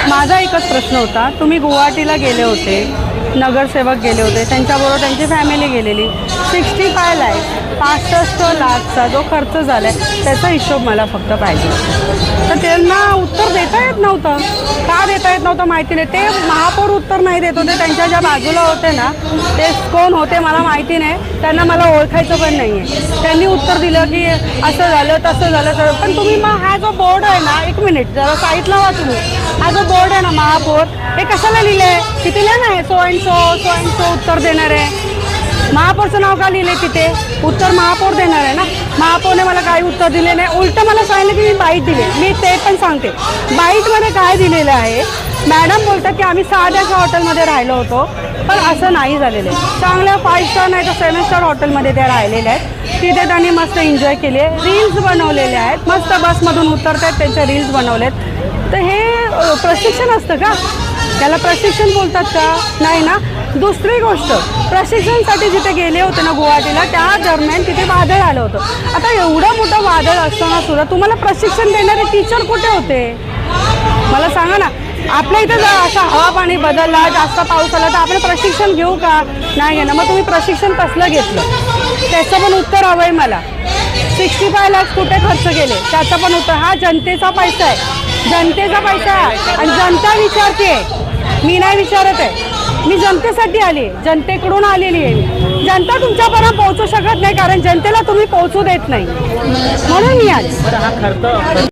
माझा एकच प्रश्न होता, तुम्ही गुवाहाटीला गेले होते, नगरसेवक गेले होते, त्यांच्याबरोबर त्यांची फॅमिली गेलेली, 65 लाख 65 लाखचा जो खर्च झाला आहे त्याचा हिशोब मला फक्त पाहिजे. तर त्यांना उत्तर देता येत नव्हतं. का देता येत नव्हतं माहिती नाही. ते महापौर उत्तर नाही देत होते. त्यांच्या ज्या बाजूला होते ना ते कोण होते मला माहिती नाही, त्यांना मला ओळखायचं पण नाही आहे. त्यांनी उत्तर दिलं की असं झालं तसं झालं. पण तुम्ही मग हा जो बोर्ड आहे ना, एक मिनिट जरा साईडला व्हा तुम्ही. हा जो बोर्ड आहे ना महापौर, हे कशाला लिहिलं आहे? किती लिहिलं आहे? सो अँड सो उत्तर देणार आहे. महापौरचं नाव का लिहिले तिथे? उत्तर महापौर देणार आहे ना. महापौरने मला काही उत्तर दिले नाही. उलटं मला सांगितलं की मी बाईट दिले. मी ते पण सांगते बाईटमध्ये काय दिलेलं आहे. मॅडम बोलतात की आम्ही साध्याच्या हॉटेलमध्ये राहिलो होतो, पण असं नाही झालेलं आहे. चांगल्या 5 स्टार नाही तर 7 स्टार हॉटेलमध्ये त्या राहिलेल्या आहेत. तिथे त्यांनी मस्त एन्जॉय केली आहे, रील्स बनवलेले आहेत, मस्त बसमधून उतरत आहेत, त्यांच्या रील्स बनवलेत. तर हे प्रशिक्षण असतं का? त्याला प्रशिक्षण बोलतात का? नाही ना. दुसरी गोष्ट, प्रशिक्षणासाठी जिथे गेले होते ना गुवाहाटीला, त्या दरम्यान तिथे वादळ आलं होतं. आता एवढं मोठं वादळ असताना सुद्धा तुम्हाला प्रशिक्षण देणारे टीचर कुठे होते मला सांगा ना. आपल्या इथं जर असा हवा पाणी बदलला, जास्त पाऊस आला तर आपण प्रशिक्षण घेऊ का? नाही घेणं. मग तुम्ही प्रशिक्षण कसलं घेतलं त्याचं पण उत्तर हवं आहे मला. 65 लाख कुठे खर्च केले त्याचं पण उत्तर. हा जनतेचा पैसा आहे, जनतेचा पैसा आहे आणि जनता विचारते. मी नाही विचारत आहे. मी जनतेसाठी आली, जनतेकडून आलेली आहे मी. जनता तुमच्यापर्यंत पोहोचू शकत नाही कारण जनतेला तुम्ही पोहोचू देत नाही, म्हणून मी आली. हा खर्च